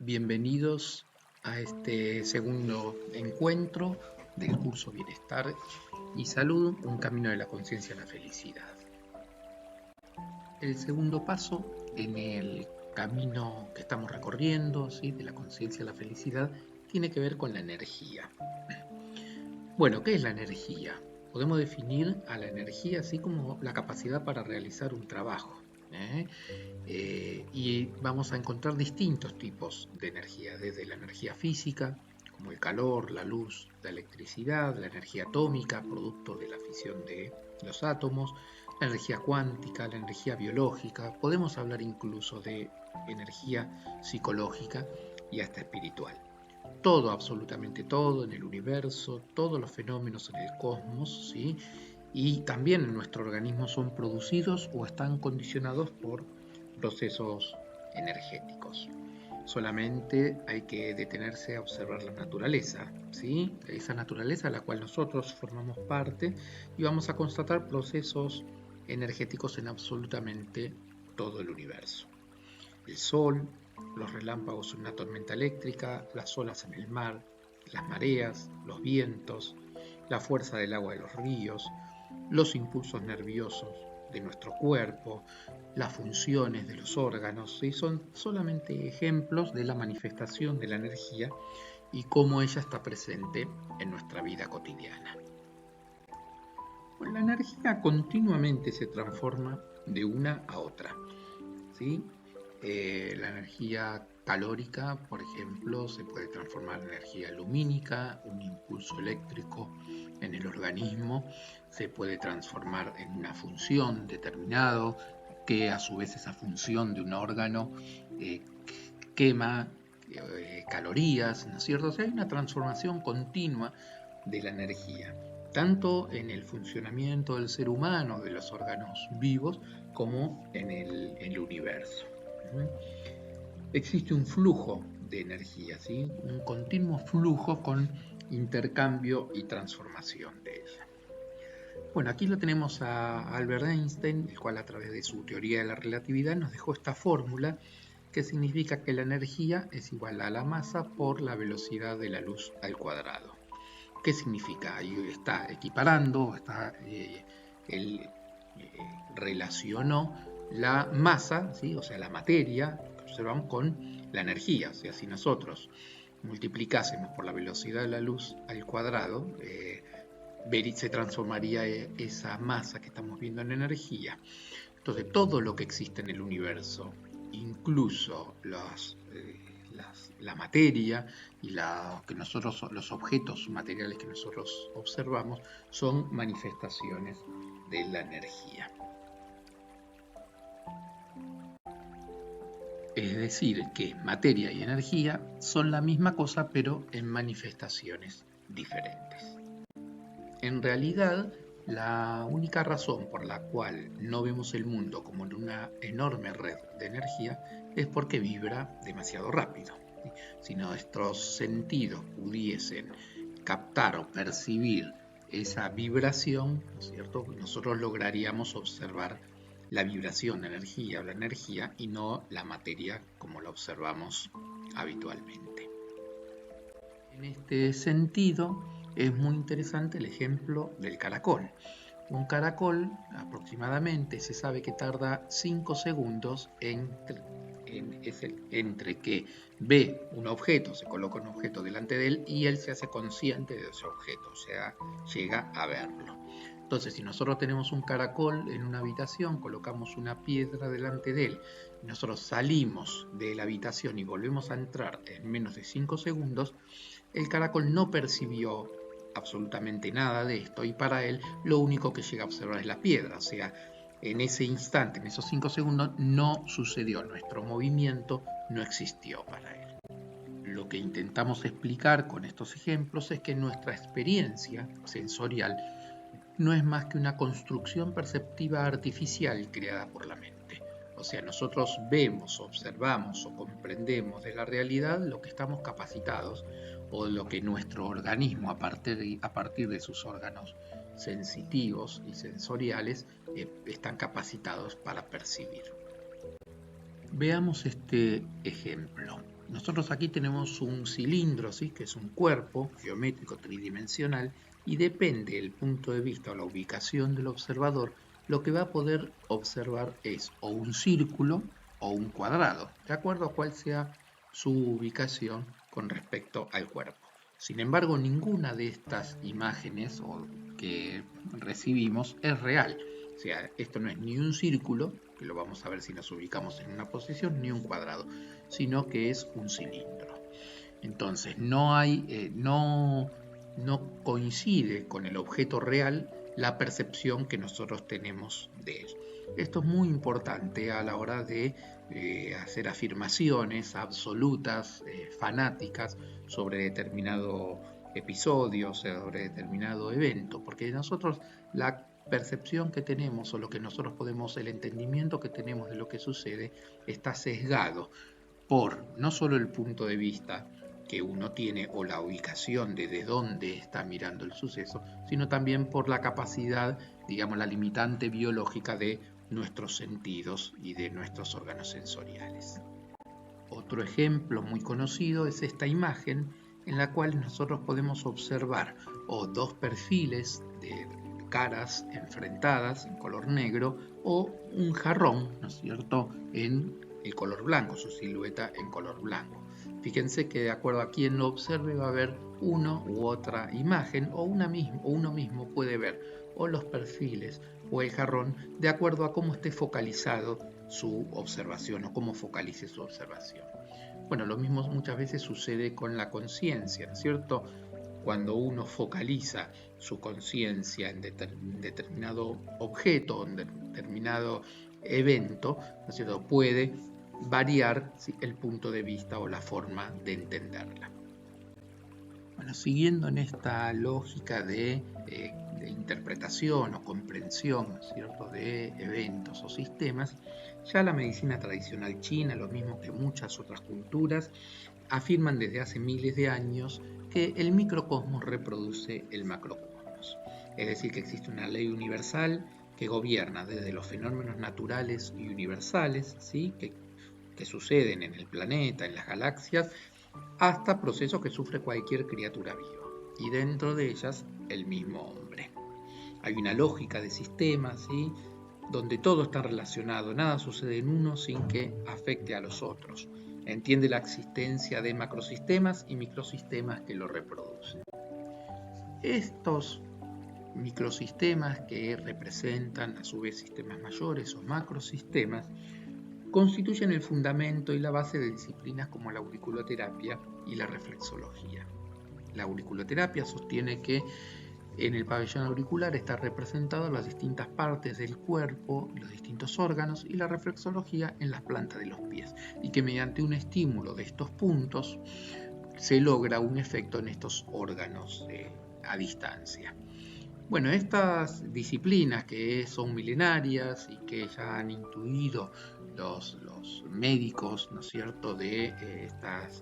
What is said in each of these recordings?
Bienvenidos a este segundo encuentro del curso Bienestar y Salud, un camino de la conciencia a la felicidad. El segundo paso en el camino que estamos recorriendo, ¿sí?, de la conciencia a la felicidad, tiene que ver con la energía. Bueno, ¿qué es la energía? Podemos definir a la energía así como la capacidad para realizar un trabajo. Y vamos a encontrar distintos tipos de energía, desde la energía física, como el calor, la luz, la electricidad, la energía atómica, producto de la fisión de los átomos, la energía cuántica, la energía biológica, podemos hablar incluso de energía psicológica y hasta espiritual. Todo, absolutamente todo en el universo, todos los fenómenos en el cosmos, ¿sí?, y también en nuestro organismo son producidos o están condicionados por procesos energéticos. Solamente hay que detenerse a observar la naturaleza, ¿sí?, esa naturaleza a la cual nosotros formamos parte, y vamos a constatar procesos energéticos en absolutamente todo el universo. El sol, los relámpagos en una tormenta eléctrica, las olas en el mar, las mareas, los vientos, la fuerza del agua de los ríos, los impulsos nerviosos de nuestro cuerpo, las funciones de los órganos, ¿sí?, son solamente ejemplos de la manifestación de la energía y cómo ella está presente en nuestra vida cotidiana. Bueno, la energía continuamente se transforma de una a otra, ¿sí? La energía calórica, por ejemplo, se puede transformar en energía lumínica, un impulso eléctrico en el organismo, se puede transformar en una función determinada, que a su vez esa función de un órgano quema calorías, ¿no es cierto? O sea, hay una transformación continua de la energía, tanto en el funcionamiento del ser humano, de los órganos vivos, como en el universo. Existe un flujo de energía, ¿sí?, un continuo flujo con intercambio y transformación de ella. Bueno, aquí lo tenemos a Albert Einstein, el cual a través de su teoría de la relatividad nos dejó esta fórmula que significa que la energía es igual a la masa por la velocidad de la luz al cuadrado. ¿Qué significa? Ahí está equiparando, él relacionó la masa, ¿sí?, o sea, la materia que observamos, con la energía. O sea, si nosotros multiplicásemos por la velocidad de la luz al cuadrado, se transformaría esa masa que estamos viendo en energía. Entonces, todo lo que existe en el universo, incluso la materia y los objetos materiales que nosotros observamos, son manifestaciones de la energía. Es decir, que materia y energía son la misma cosa, pero en manifestaciones diferentes. En realidad, la única razón por la cual no vemos el mundo como una enorme red de energía es porque vibra demasiado rápido. Si nuestros sentidos pudiesen captar o percibir esa vibración, ¿no es cierto?, nosotros lograríamos observar la vibración, la energía y no la materia como la observamos habitualmente. En este sentido, es muy interesante el ejemplo del caracol. Un caracol aproximadamente se sabe que tarda 5 segundos entre que ve un objeto, se coloca un objeto delante de él y él se hace consciente de ese objeto, o sea, llega a verlo. Entonces, si nosotros tenemos un caracol en una habitación, colocamos una piedra delante de él, y nosotros salimos de la habitación y volvemos a entrar en menos de 5 segundos, el caracol no percibió absolutamente nada de esto y para él lo único que llega a observar es la piedra. O sea, en ese instante, en esos 5 segundos, no sucedió, nuestro movimiento no existió para él. Lo que intentamos explicar con estos ejemplos es que nuestra experiencia sensorial no es más que una construcción perceptiva artificial creada por la mente. O sea, nosotros vemos, observamos o comprendemos de la realidad lo que estamos capacitados o lo que nuestro organismo, a partir de sus órganos sensitivos y sensoriales, están capacitados para percibir. Veamos este ejemplo. nosotros aquí tenemos un cilindro, ¿sí? Que es un cuerpo geométrico tridimensional, y depende del punto de vista o la ubicación del observador, lo que va a poder observar es o un círculo o un cuadrado, de acuerdo a cuál sea su ubicación con respecto al cuerpo. Sin embargo, ninguna de estas imágenes que recibimos es real. O sea, esto no es ni un círculo, que lo vamos a ver si nos ubicamos en una posición, ni un cuadrado, sino que es un cilindro. Entonces, no coincide con el objeto real la percepción que nosotros tenemos de él. Esto es muy importante a la hora de hacer afirmaciones absolutas, fanáticas, sobre determinado episodio, sobre determinado evento, porque nosotros la percepción que tenemos o lo que nosotros podemos, el entendimiento que tenemos de lo que sucede está sesgado por no solo el punto de vista que uno tiene o la ubicación desde dónde está mirando el suceso, sino también por la capacidad, digamos, la limitante biológica de nuestros sentidos y de nuestros órganos sensoriales. Otro ejemplo muy conocido es esta imagen en la cual nosotros podemos observar dos perfiles de caras enfrentadas en color negro o un jarrón, ¿no es cierto?, en el color blanco, su silueta en color blanco. Fíjense que de acuerdo a quien lo observe va a haber uno u otra imagen o uno mismo puede ver o los perfiles o el jarrón de acuerdo a cómo esté focalizado su observación o cómo focalice su observación. Bueno, lo mismo muchas veces sucede con la conciencia, ¿no es cierto? Cuando uno focaliza su conciencia en determinado objeto, en determinado evento, ¿no es cierto?, puede variar, ¿sí?, el punto de vista o la forma de entenderla. Bueno, siguiendo en esta lógica de interpretación o comprensión, ¿no es cierto?, de eventos o sistemas, ya la medicina tradicional china, lo mismo que muchas otras culturas, afirman desde hace miles de años que el microcosmos reproduce el macrocosmos. Es decir, que existe una ley universal que gobierna desde los fenómenos naturales y universales, ¿sí?, que suceden en el planeta, en las galaxias, hasta procesos que sufre cualquier criatura viva, y dentro de ellas el mismo hombre. Hay una lógica de sistemas, ¿sí?, donde todo está relacionado, nada sucede en uno sin que afecte a los otros. Entiende la existencia de macrosistemas y microsistemas que lo reproducen. Estos microsistemas, que representan a su vez sistemas mayores o macrosistemas, constituyen el fundamento y la base de disciplinas como la auriculoterapia y la reflexología. La auriculoterapia sostiene que en el pabellón auricular están representadas las distintas partes del cuerpo, los distintos órganos, y la reflexología en las plantas de los pies, y que mediante un estímulo de estos puntos se logra un efecto en estos órganos a distancia. Bueno, estas disciplinas que son milenarias y que ya han intuido los médicos, ¿no es cierto?, de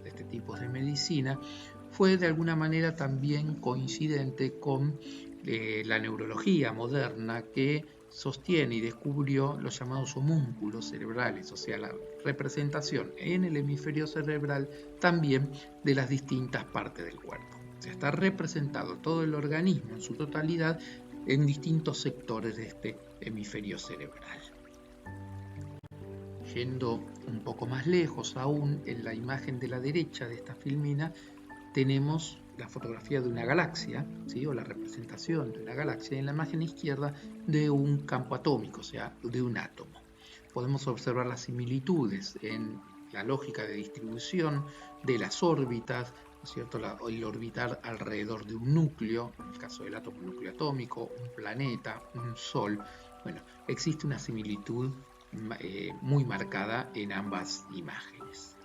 este tipo de medicina, fue de alguna manera también coincidente con la neurología moderna, que sostiene y descubrió los llamados homúnculos cerebrales, o sea, la representación en el hemisferio cerebral también de las distintas partes del cuerpo. O sea, está representado todo el organismo en su totalidad en distintos sectores de este hemisferio cerebral. Yendo un poco más lejos aún, en la imagen de la derecha de esta filmina tenemos la fotografía de una galaxia, ¿sí?, o la representación de una galaxia, y en la imagen izquierda de un campo atómico, o sea, de un átomo. Podemos observar las similitudes en la lógica de distribución de las órbitas, ¿no es cierto?, el orbitar alrededor de un núcleo, en el caso del átomo, un núcleo atómico, un planeta, un sol. Bueno, existe una similitud muy marcada en ambas imágenes.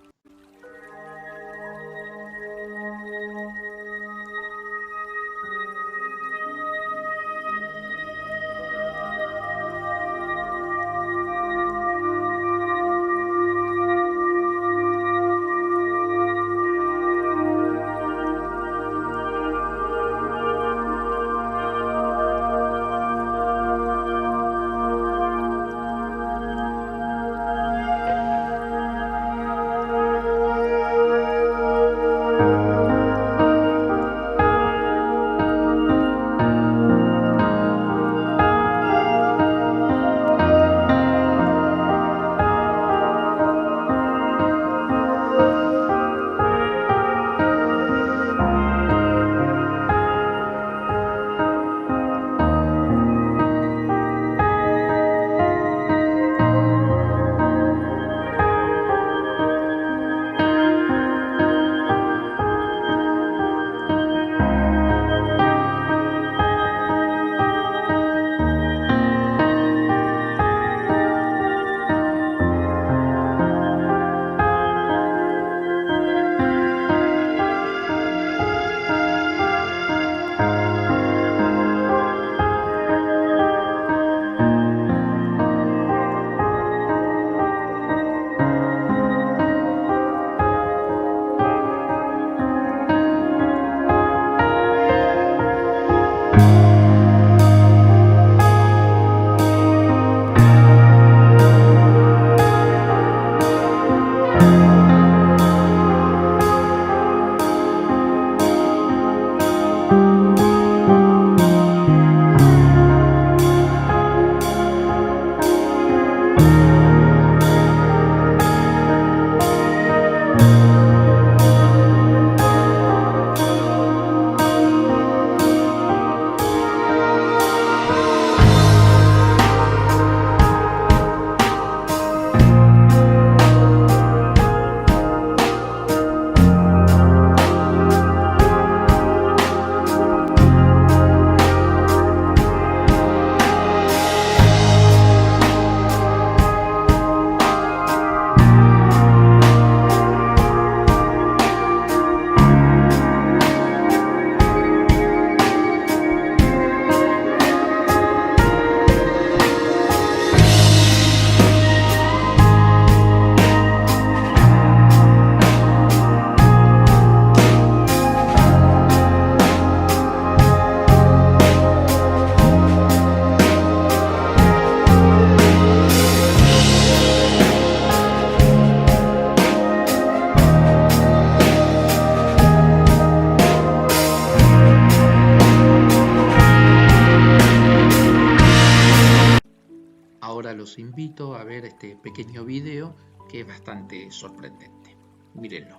los invito a ver este pequeño video que es bastante sorprendente. Mírenlo.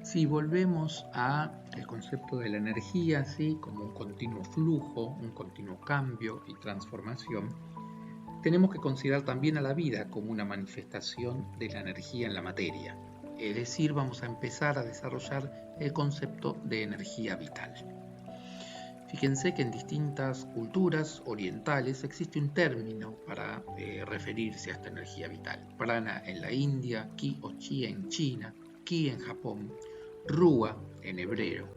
Si volvemos al concepto de la energía, ¿sí?, como un continuo flujo, un continuo cambio y transformación, tenemos que considerar también a la vida como una manifestación de la energía en la materia. Es decir, vamos a empezar a desarrollar el concepto de energía vital. Fíjense que en distintas culturas orientales existe un término para referirse a esta energía vital. Prana en la India, Ki o Chi en China, Ki en Japón, Rúa en hebreo.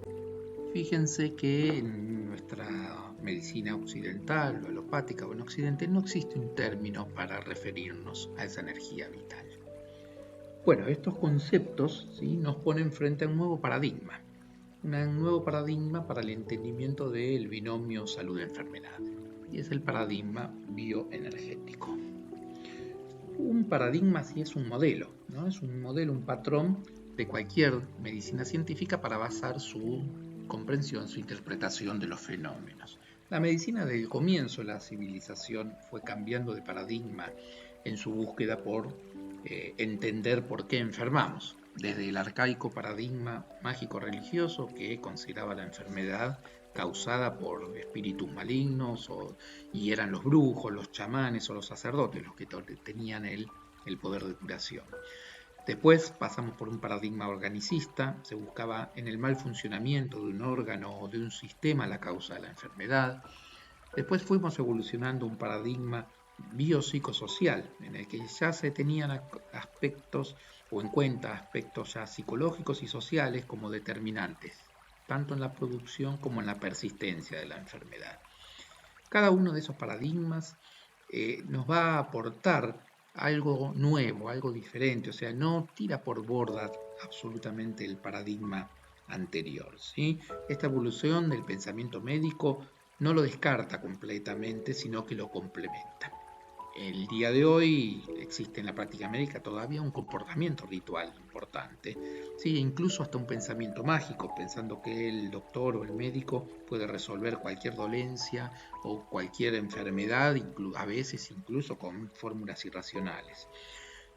Fíjense que en nuestra medicina occidental o alopática o en Occidente no existe un término para referirnos a esa energía vital. Bueno, estos conceptos, ¿sí?, nos ponen frente a un nuevo paradigma para el entendimiento del binomio salud-enfermedad, y es el paradigma bioenergético. Un paradigma sí es un modelo, ¿no? Es un modelo, un patrón de cualquier medicina científica para basar su comprensión, su interpretación de los fenómenos. La medicina desde el comienzo de la civilización fue cambiando de paradigma en su búsqueda por entender por qué enfermamos, desde el arcaico paradigma mágico-religioso que consideraba la enfermedad causada por espíritus malignos y eran los brujos, los chamanes o los sacerdotes los que tenían el poder de curación. Después pasamos por un paradigma organicista, se buscaba en el mal funcionamiento de un órgano o de un sistema la causa de la enfermedad. Después fuimos evolucionando un paradigma biopsicosocial, en el que ya se tenían aspectos o en cuenta aspectos ya psicológicos y sociales como determinantes, tanto en la producción como en la persistencia de la enfermedad. Cada uno de esos paradigmas nos va a aportar algo nuevo, algo diferente, o sea, no tira por borda absolutamente el paradigma anterior, ¿sí? Esta evolución del pensamiento médico no lo descarta completamente, sino que lo complementa. El día de hoy existe en la práctica médica todavía un comportamiento ritual importante, ¿sí?, incluso hasta un pensamiento mágico, pensando que el doctor o el médico puede resolver cualquier dolencia o cualquier enfermedad, a veces incluso con fórmulas irracionales.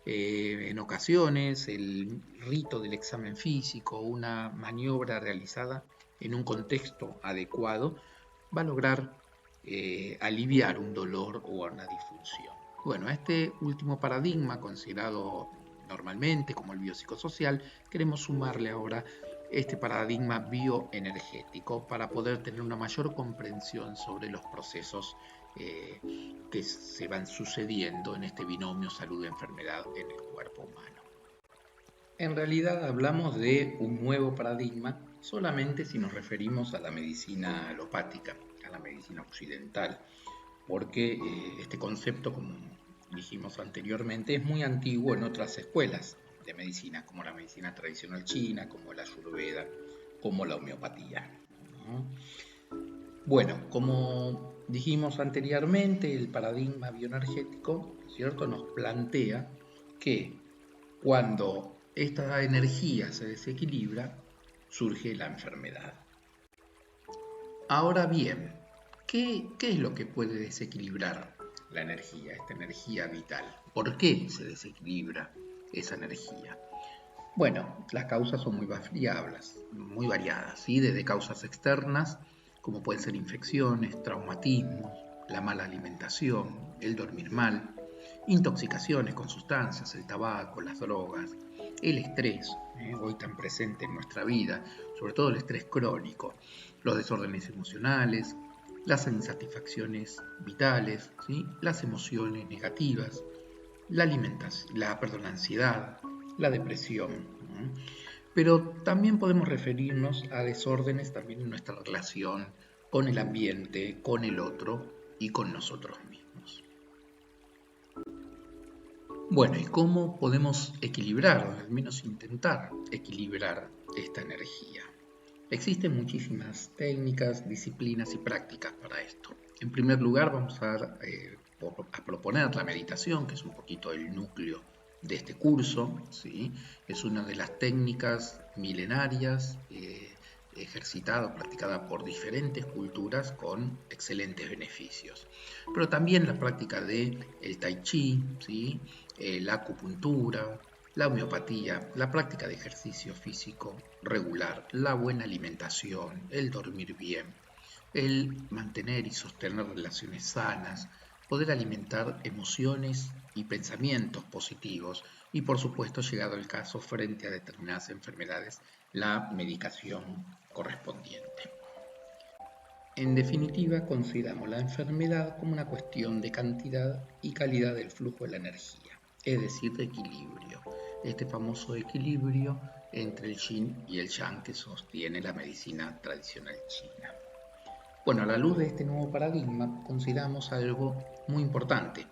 En ocasiones, el rito del examen físico, una maniobra realizada en un contexto adecuado, va a lograr aliviar un dolor o una disfunción. Bueno, a este último paradigma, considerado normalmente como el biopsicosocial, queremos sumarle ahora este paradigma bioenergético para poder tener una mayor comprensión sobre los procesos que se van sucediendo en este binomio salud-enfermedad en el cuerpo humano. En realidad hablamos de un nuevo paradigma solamente si nos referimos a la medicina alopática, a la medicina occidental, porque este concepto, como dijimos anteriormente, es muy antiguo en otras escuelas de medicina, como la medicina tradicional china, como la ayurveda, como la homeopatía, ¿no? Bueno, como dijimos anteriormente, el paradigma bioenergético, ¿cierto?, nos plantea que cuando esta energía se desequilibra, surge la enfermedad. Ahora bien, ¿qué es lo que puede desequilibrar la energía, esta energía vital? ¿Por qué se desequilibra esa energía? Bueno, las causas son muy variadas, ¿sí? Desde causas externas, como pueden ser infecciones, traumatismos, la mala alimentación, el dormir mal, intoxicaciones con sustancias, el tabaco, las drogas, el estrés, hoy tan presente en nuestra vida, sobre todo el estrés crónico, los desórdenes emocionales, las insatisfacciones vitales, ¿sí?, las emociones negativas, la ansiedad, la depresión. Pero también podemos referirnos a desórdenes también en nuestra relación con el ambiente, con el otro y con nosotros mismos. Bueno, ¿y cómo podemos equilibrar, o al menos intentar equilibrar esta energía? Existen muchísimas técnicas, disciplinas y prácticas para esto. En primer lugar, vamos a proponer la meditación, que es un poquito el núcleo de este curso, ¿sí? Es una de las técnicas milenarias ejercitada, practicada por diferentes culturas con excelentes beneficios. Pero también la práctica del tai chi, ¿sí? La acupuntura, la homeopatía, la práctica de ejercicio físico regular, la buena alimentación, el dormir bien, el mantener y sostener relaciones sanas, poder alimentar emociones y pensamientos positivos y por supuesto, llegado el caso, frente a determinadas enfermedades, la medicación correspondiente. En definitiva, consideramos la enfermedad como una cuestión de cantidad y calidad del flujo de la energía, es decir, de equilibrio. Este famoso equilibrio entre el yin y el yang que sostiene la medicina tradicional china. Bueno, a la luz de este nuevo paradigma, consideramos algo muy importante,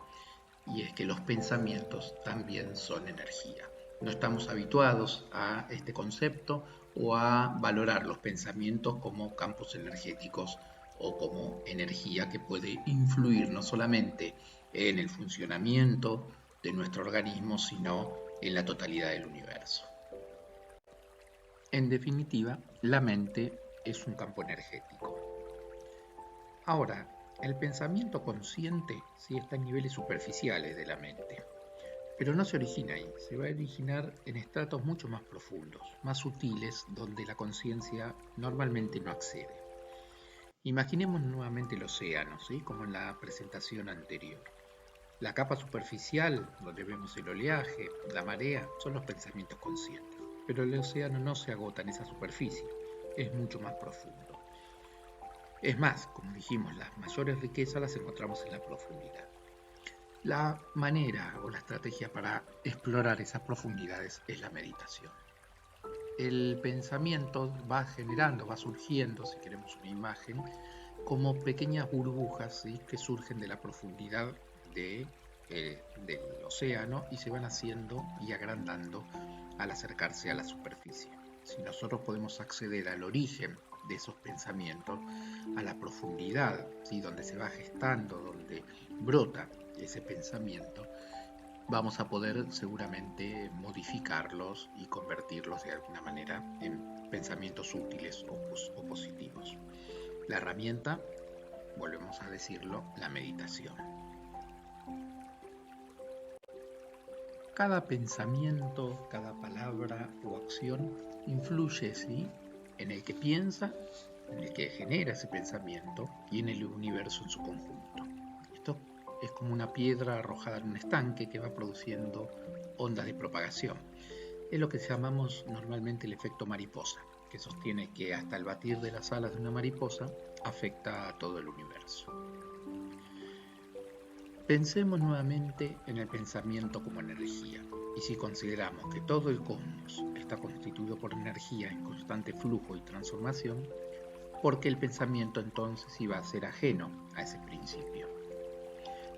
y es que los pensamientos también son energía. No estamos habituados a este concepto o a valorar los pensamientos como campos energéticos o como energía que puede influir no solamente en el funcionamiento de nuestro organismo, sino en la totalidad del universo. En definitiva, la mente es un campo energético. Ahora, el pensamiento consciente sí está en niveles superficiales de la mente, pero no se origina ahí, se va a originar en estratos mucho más profundos, más sutiles, donde la conciencia normalmente no accede. Imaginemos nuevamente el océano, ¿sí? Como en la presentación anterior. La capa superficial, donde vemos el oleaje, la marea, son los pensamientos conscientes, pero el océano no se agota en esa superficie, es mucho más profundo. Es más, como dijimos, las mayores riquezas las encontramos en la profundidad. La manera o la estrategia para explorar esas profundidades es la meditación. El pensamiento va generando, va surgiendo, si queremos una imagen, como pequeñas burbujas, ¿sí? Que surgen de la profundidad del océano y se van haciendo y agrandando al acercarse a la superficie. Si nosotros podemos acceder al origen de esos pensamientos, a la profundidad, ¿sí? Donde se va gestando, donde brota ese pensamiento, vamos a poder seguramente modificarlos y convertirlos de alguna manera en pensamientos útiles o positivos. La herramienta, volvemos a decirlo, la meditación. Cada pensamiento, cada palabra o acción influye, ¿sí? En el que piensa, en el que genera ese pensamiento y en el universo en su conjunto. Esto es como una piedra arrojada en un estanque que va produciendo ondas de propagación. Es lo que llamamos normalmente el efecto mariposa, que sostiene que hasta el batir de las alas de una mariposa afecta a todo el universo. Pensemos nuevamente en el pensamiento como energía, y si consideramos que todo el cosmos está constituido por energía en constante flujo y transformación, ¿por qué el pensamiento entonces iba a ser ajeno a ese principio?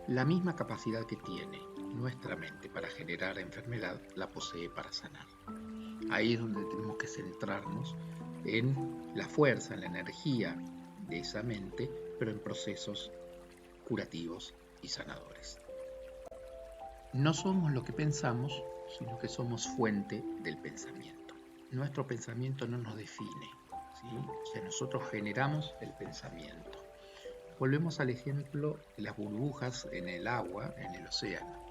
La misma capacidad que tiene nuestra mente para generar enfermedad la posee para sanar. Ahí es donde tenemos que centrarnos en la fuerza, en la energía de esa mente, pero en procesos curativos y sanadores. No somos lo que pensamos, sino que somos fuente del pensamiento. Nuestro pensamiento no nos define, ¿sí? O sea, nosotros generamos el pensamiento. Volvemos al ejemplo de las burbujas en el agua, en el océano.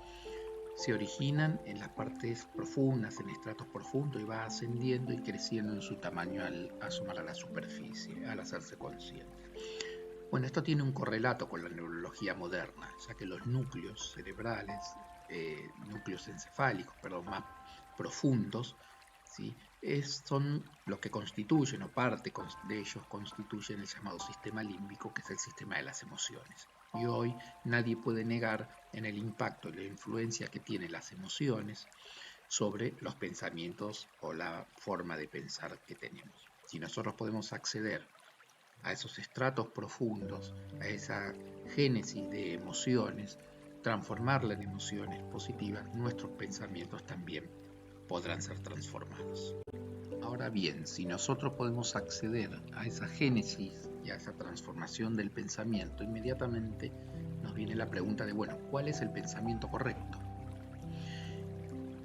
Se originan en las partes profundas, en estratos profundos, y va ascendiendo y creciendo en su tamaño al asomar a la superficie, al hacerse consciente. Bueno, esto tiene un correlato con la neurología moderna, ya que los núcleos cerebrales, núcleos encefálicos, más profundos, ¿sí? Son lo que constituyen, o parte de ellos constituyen el llamado sistema límbico, que es el sistema de las emociones. Y hoy nadie puede negar en el impacto y la influencia que tienen las emociones sobre los pensamientos o la forma de pensar que tenemos. Si nosotros podemos acceder a esos estratos profundos, a esa génesis de emociones, transformarla en emociones positivas, nuestros pensamientos también podrán ser transformados. Ahora bien, si nosotros podemos acceder a esa génesis y a esa transformación del pensamiento, inmediatamente nos viene la pregunta de, bueno, ¿cuál es el pensamiento correcto?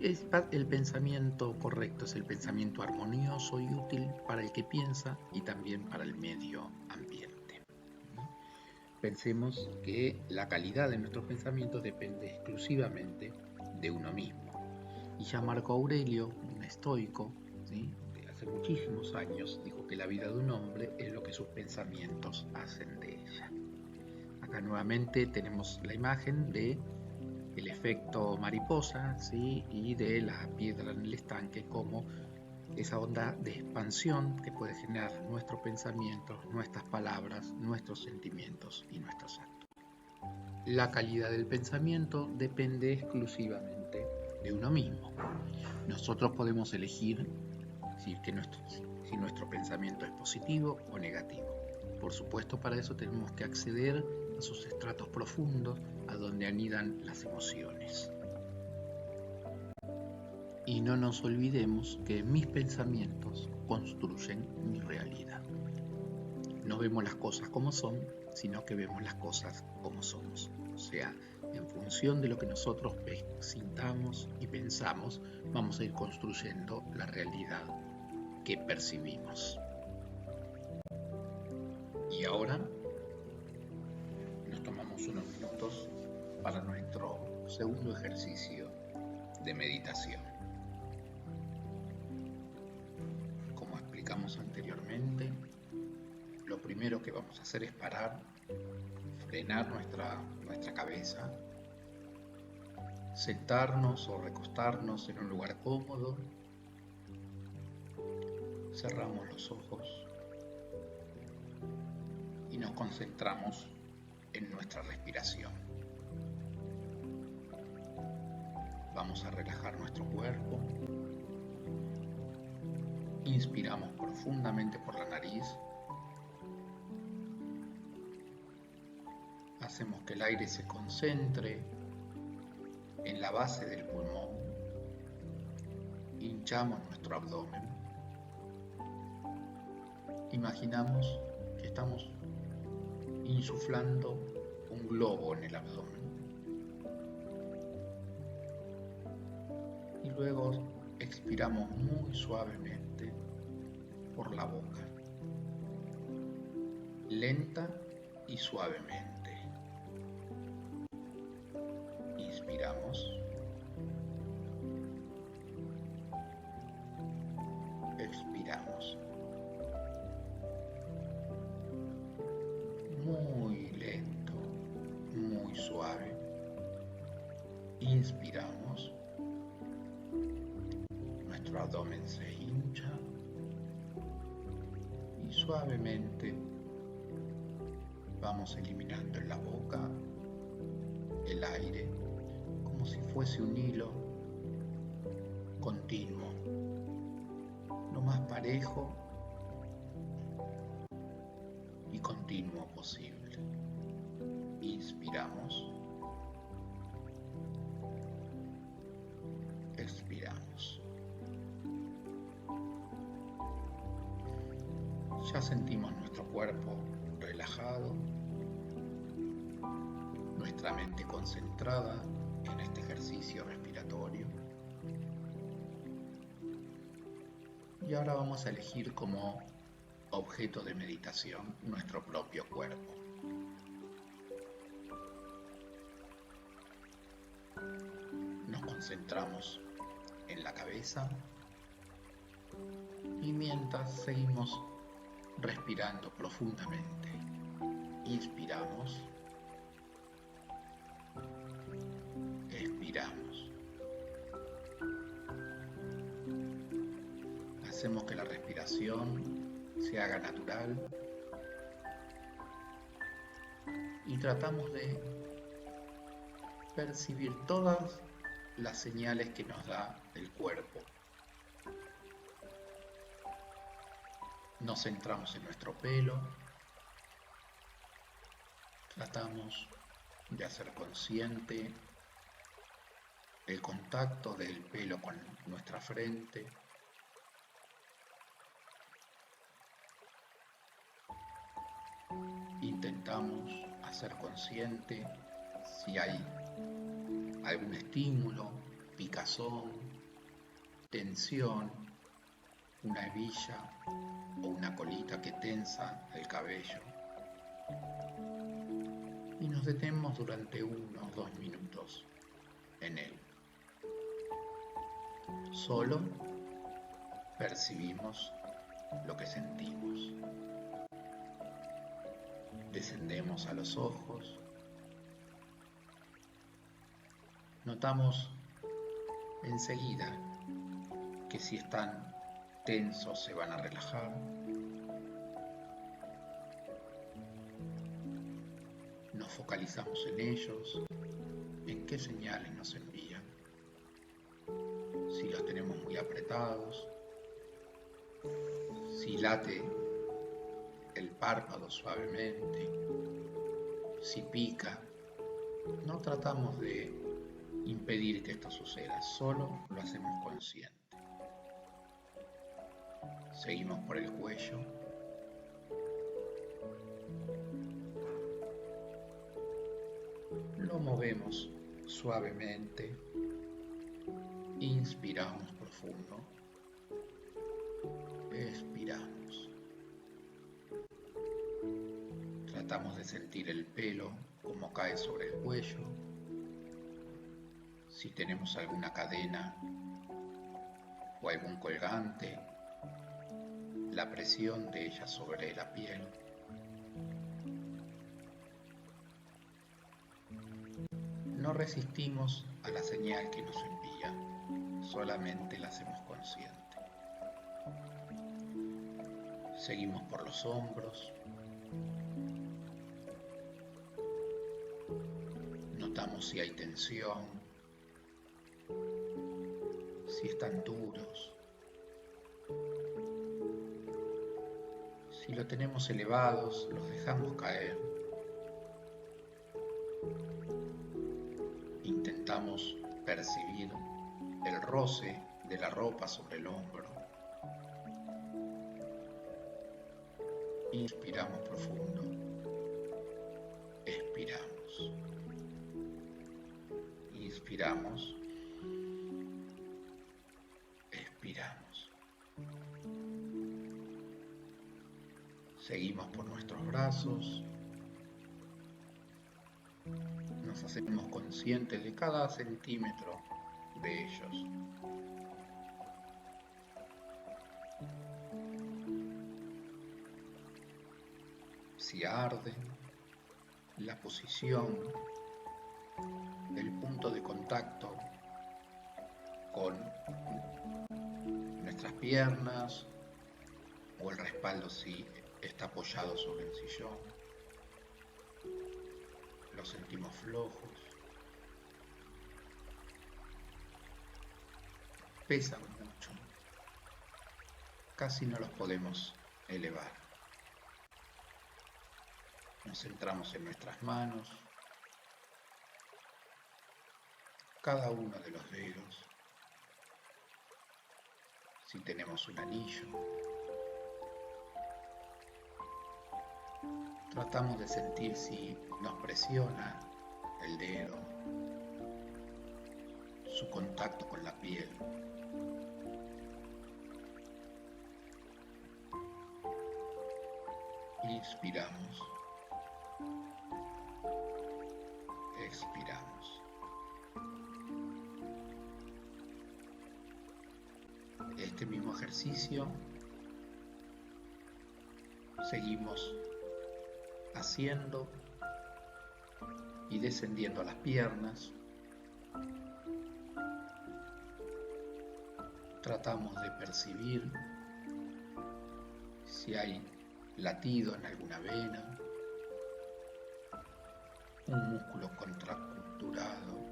El pensamiento correcto es el pensamiento armonioso y útil para el que piensa y también para el medio ambiente. Pensemos que la calidad de nuestros pensamientos depende exclusivamente de uno mismo. Y ya Marco Aurelio, un estoico, ¿sí?, de hace muchísimos años, dijo que la vida de un hombre es lo que sus pensamientos hacen de ella. Acá nuevamente tenemos la imagen de el efecto mariposa, ¿sí?, y de la piedra en el estanque como esa onda de expansión que puede generar nuestros pensamientos, nuestras palabras, nuestros sentimientos y nuestros actos. La calidad del pensamiento depende exclusivamente de uno mismo. Nosotros podemos elegir si nuestro pensamiento es positivo o negativo. Por supuesto, para eso tenemos que acceder a sus estratos profundos, a donde anidan las emociones. Y no nos olvidemos que mis pensamientos construyen mi realidad. No vemos las cosas como son, sino que vemos las cosas como somos. O sea, en función de lo que nosotros sintamos y pensamos, vamos a ir construyendo la realidad que percibimos. Y ahora nos tomamos unos minutos para nuestro segundo ejercicio de meditación. Como explicamos anteriormente, lo primero que vamos a hacer es parar, frenar nuestra cabeza, sentarnos o recostarnos en un lugar cómodo, cerramos los ojos y nos concentramos en nuestra respiración. Vamos a relajar nuestro cuerpo. Inspiramos profundamente por la nariz. Hacemos que el aire se concentre en la base del pulmón. Hinchamos nuestro abdomen. Imaginamos que estamos insuflando un globo en el abdomen. Y luego expiramos muy suavemente por la boca, lenta y suavemente. Inspiramos, expiramos, muy lento, muy suave. Inspiramos, nuestro abdomen se hincha y suavemente vamos eliminando en la boca el aire como si fuese un hilo continuo, lo más parejo y continuo posible. Inspiramos, expiramos. Ya sentimos nuestro cuerpo relajado, nuestra mente concentrada en este ejercicio respiratorio. Y ahora vamos a elegir como objeto de meditación nuestro propio cuerpo. Nos concentramos en la cabeza y mientras seguimos respirando profundamente, inspiramos, expiramos. Hacemos que la respiración se haga natural y tratamos de percibir todas las señales que nos da el cuerpo. Nos centramos en nuestro pelo, tratamos de hacer consciente el contacto del pelo con nuestra frente. Intentamos hacer consciente si hay algún estímulo, picazón, tensión, una hebilla o una colita que tensa el cabello. Y nos detenemos durante 1 o 2 minutos en él. Solo percibimos lo que sentimos. Descendemos a los ojos. Notamos enseguida que si están tensos se van a relajar. Nos focalizamos en ellos, en qué señales nos envían. Si los tenemos muy apretados, si late el párpado suavemente, si pica. No tratamos de impedir que esto suceda, solo lo hacemos consciente. Seguimos por el cuello. Lo movemos suavemente. Inspiramos profundo. Expiramos. Tratamos de sentir el pelo como cae sobre el cuello. Si tenemos alguna cadena o algún colgante, la presión de ella sobre la piel. No resistimos a la señal que nos envía, solamente la hacemos consciente. Seguimos por los hombros. Notamos si hay tensión, si están duros. Si lo tenemos elevados, los dejamos caer. Intentamos percibir el roce de la ropa sobre el hombro. Inspiramos profundo. Expiramos. Inspiramos. Expiramos. Seguimos por nuestros brazos. Nos hacemos conscientes de cada centímetro de ellos. Si arden, la posición, el punto de contacto con nuestras piernas o el respaldo si está apoyado sobre el sillón. Los sentimos flojos. Pesan mucho. Casi no los podemos elevar. Nos centramos en nuestras manos, cada uno de los dedos. Si tenemos un anillo, tratamos de sentir si nos presiona el dedo, su contacto con la piel. Inspiramos. Expiramos. Este mismo ejercicio seguimos haciendo y descendiendo las piernas. Tratamos de percibir si hay latido en alguna vena, un músculo contracturado,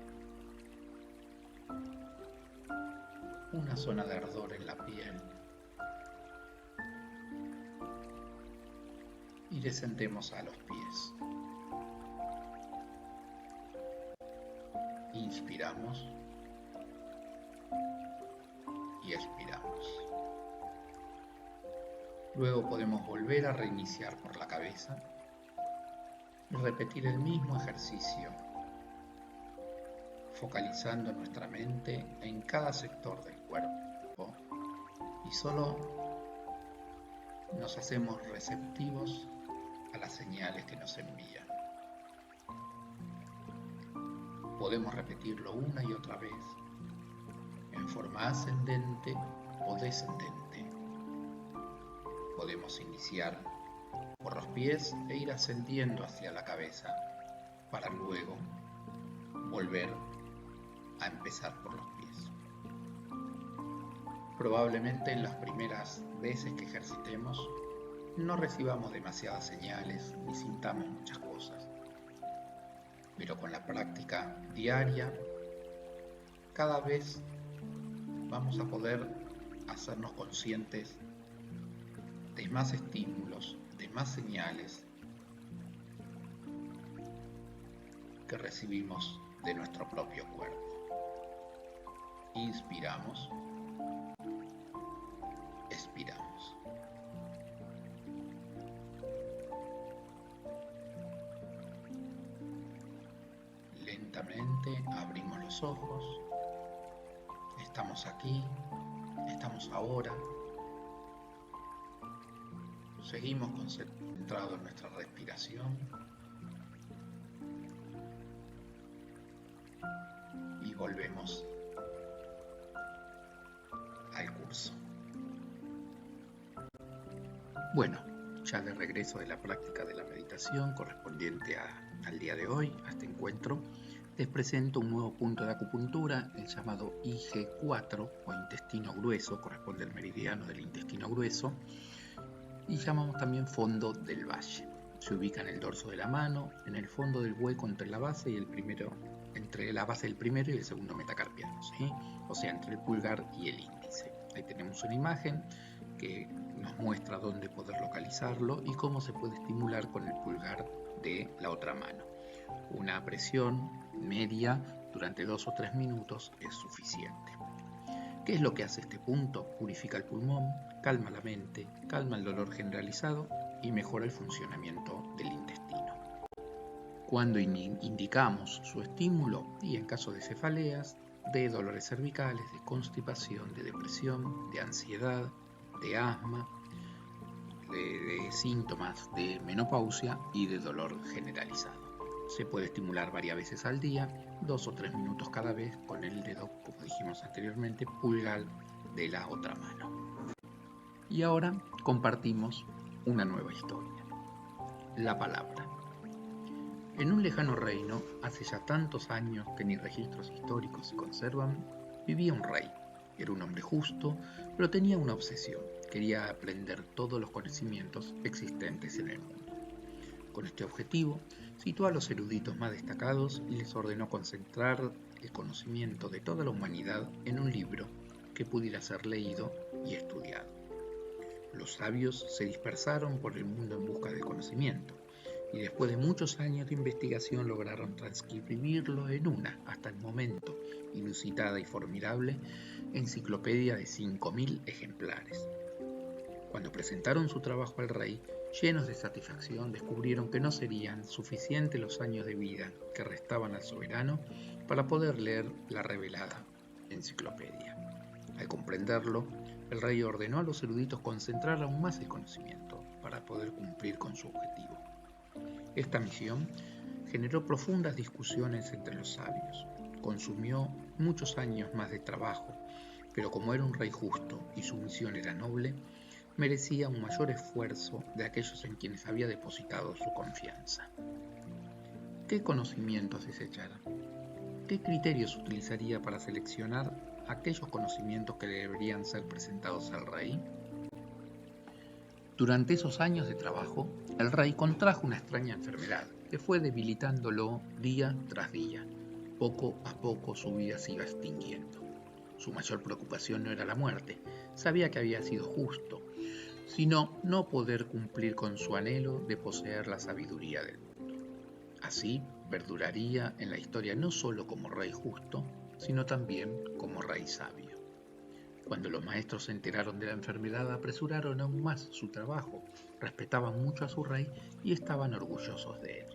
una zona de ardor en la piel. Y descendemos a los pies. Inspiramos y expiramos. Luego podemos volver a reiniciar por la cabeza y repetir el mismo ejercicio, focalizando nuestra mente en cada sector del cuerpo. solo nos hacemos receptivos a las señales que nos envían. Podemos repetirlo una y otra vez, en forma ascendente o descendente. Podemos iniciar por los pies e ir ascendiendo hacia la cabeza, para luego volver a empezar por los pies. Probablemente en las primeras veces que ejercitemos no recibamos demasiadas señales ni sintamos muchas cosas, pero con la práctica diaria cada vez vamos a poder hacernos conscientes de más estímulos, de más señales que recibimos de nuestro propio cuerpo. Inspiramos, expiramos. Lentamente abrimos los ojos. Estamos aquí, estamos ahora. Seguimos concentrados en nuestra respiración y volvemos al curso. Bueno, ya de regreso de la práctica de la meditación correspondiente al día de hoy, a este encuentro, les presento un nuevo punto de acupuntura, el llamado IG4 o intestino grueso, corresponde al meridiano del intestino grueso, y llamamos también fondo del valle. Se ubica en el dorso de la mano, en el fondo del hueco entre la base y entre la base del primero y el segundo metacarpiano, ¿sí? O sea, entre el pulgar y el índice. Ahí tenemos una imagen que nos muestra dónde poder localizarlo y cómo se puede estimular con el pulgar de la otra mano. Una presión media durante 2 o 3 minutos es suficiente. ¿Qué es lo que hace este punto? Purifica el pulmón, calma la mente, calma el dolor generalizado y mejora el funcionamiento del intestino. Cuando indicamos su estímulo, y en caso de cefaleas, de dolores cervicales, de constipación, de depresión, de ansiedad, de asma, de síntomas de menopausia y de dolor generalizado. Se puede estimular varias veces al día, 2 o 3 minutos cada vez, con el dedo, como dijimos anteriormente, pulgar de la otra mano. Y ahora compartimos una nueva historia. La palabra. En un lejano reino, hace ya tantos años que ni registros históricos se conservan, vivía un rey. Era un hombre justo, pero tenía una obsesión. Quería aprender todos los conocimientos existentes en el mundo. Con este objetivo, citó a los eruditos más destacados y les ordenó concentrar el conocimiento de toda la humanidad en un libro que pudiera ser leído y estudiado. Los sabios se dispersaron por el mundo en busca del conocimiento, y después de muchos años de investigación lograron transcribirlo en una, hasta el momento, inusitada y formidable enciclopedia de 5.000 ejemplares. Cuando presentaron su trabajo al rey, llenos de satisfacción, descubrieron que no serían suficientes los años de vida que restaban al soberano para poder leer la revelada enciclopedia. Al comprenderlo, el rey ordenó a los eruditos concentrar aún más el conocimiento para poder cumplir con su objetivo. Esta misión generó profundas discusiones entre los sabios. Consumió muchos años más de trabajo, pero como era un rey justo y su misión era noble, merecía un mayor esfuerzo de aquellos en quienes había depositado su confianza. ¿Qué conocimientos desecharan? ¿Qué criterios utilizaría para seleccionar aquellos conocimientos que deberían ser presentados al rey? Durante esos años de trabajo, el rey contrajo una extraña enfermedad que fue debilitándolo día tras día. Poco a poco su vida se iba extinguiendo. Su mayor preocupación no era la muerte, sabía que había sido justo, sino no poder cumplir con su anhelo de poseer la sabiduría del mundo. Así perduraría en la historia no solo como rey justo, sino también como rey sabio. Cuando los maestros se enteraron de la enfermedad, apresuraron aún más su trabajo, respetaban mucho a su rey y estaban orgullosos de él.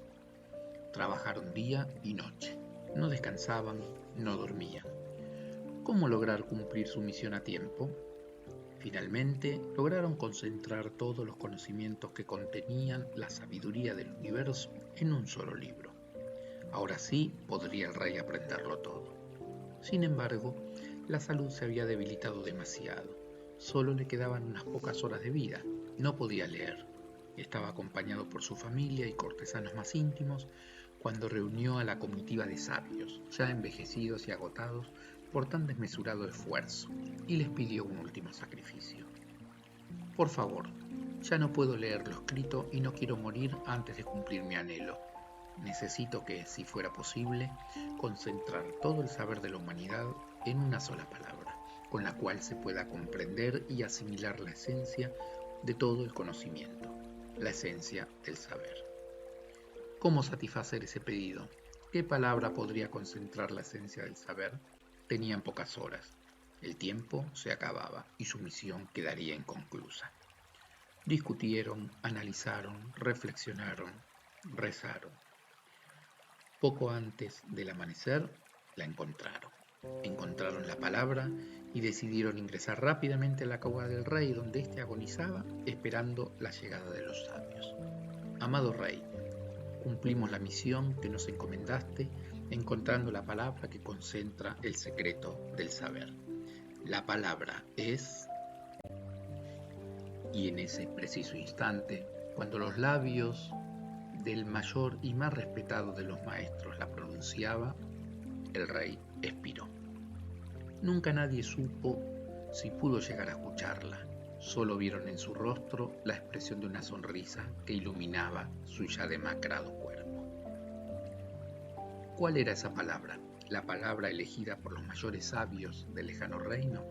Trabajaron día y noche, no descansaban, no dormían. ¿Cómo lograr cumplir su misión a tiempo? Finalmente, lograron concentrar todos los conocimientos que contenían la sabiduría del universo en un solo libro. Ahora sí podría el rey aprenderlo todo. Sin embargo, la salud se había debilitado demasiado. Solo le quedaban unas pocas horas de vida. No podía leer. Estaba acompañado por su familia y cortesanos más íntimos cuando reunió a la comitiva de sabios, ya envejecidos y agotados por tan desmesurado esfuerzo, y les pidió un último sacrificio. Por favor, ya no puedo leer lo escrito y no quiero morir antes de cumplir mi anhelo. Necesito que, si fuera posible, concentrar todo el saber de la humanidad en una sola palabra, con la cual se pueda comprender y asimilar la esencia de todo el conocimiento, la esencia del saber. ¿Cómo satisfacer ese pedido? ¿Qué palabra podría concentrar la esencia del saber? Tenían pocas horas. El tiempo se acababa y su misión quedaría inconclusa. Discutieron, analizaron, reflexionaron, rezaron. Poco antes del amanecer, la encontraron. Encontraron la palabra y decidieron ingresar rápidamente a la cueva del rey, donde éste agonizaba, esperando la llegada de los sabios. Amado rey, cumplimos la misión que nos encomendaste, encontrando la palabra que concentra el secreto del saber. La palabra es... Y en ese preciso instante, cuando los labios del mayor y más respetado de los maestros la pronunciaba, el rey expiró. Nunca nadie supo si pudo llegar a escucharla. Solo vieron en su rostro la expresión de una sonrisa que iluminaba su ya demacrado cuerpo. ¿Cuál era esa palabra? La palabra elegida por los mayores sabios del lejano reino.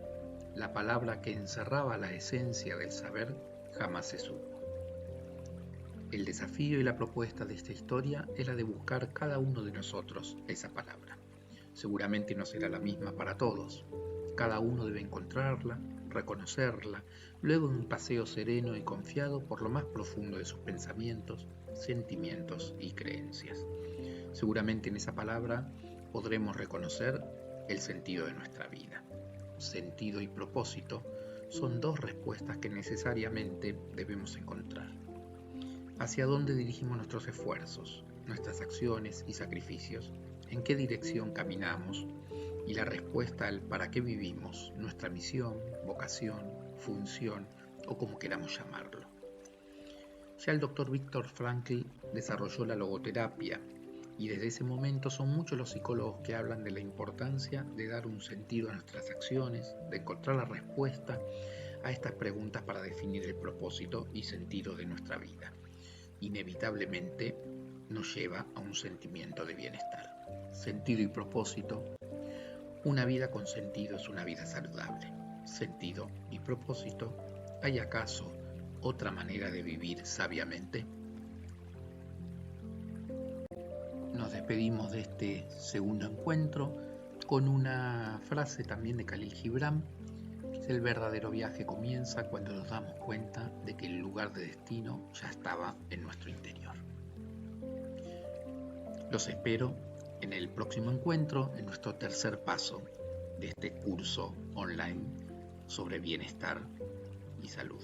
La palabra que encerraba la esencia del saber jamás se supo. El desafío y la propuesta de esta historia es la de buscar cada uno de nosotros esa palabra. Seguramente no será la misma para todos. Cada uno debe encontrarla, reconocerla, luego de un paseo sereno y confiado por lo más profundo de sus pensamientos, sentimientos y creencias. Seguramente en esa palabra podremos reconocer el sentido de nuestra vida. Sentido y propósito son dos respuestas que necesariamente debemos encontrar. ¿Hacia dónde dirigimos nuestros esfuerzos, nuestras acciones y sacrificios? ¿En qué dirección caminamos? Y la respuesta al para qué vivimos, nuestra misión, vocación, función o como queramos llamarlo. Ya el Dr. Viktor Frankl desarrolló la logoterapia y desde ese momento son muchos los psicólogos que hablan de la importancia de dar un sentido a nuestras acciones, de encontrar la respuesta a estas preguntas para definir el propósito y sentido de nuestra vida. Inevitablemente nos lleva a un sentimiento de bienestar. Sentido y propósito. Una vida con sentido es una vida saludable. Sentido y propósito. ¿Hay acaso otra manera de vivir sabiamente? Nos despedimos de este segundo encuentro con una frase también de Khalil Gibran. El verdadero viaje comienza cuando nos damos cuenta de que el lugar de destino ya estaba en nuestro interior. Los espero en el próximo encuentro, en nuestro tercer paso de este curso online sobre bienestar y salud.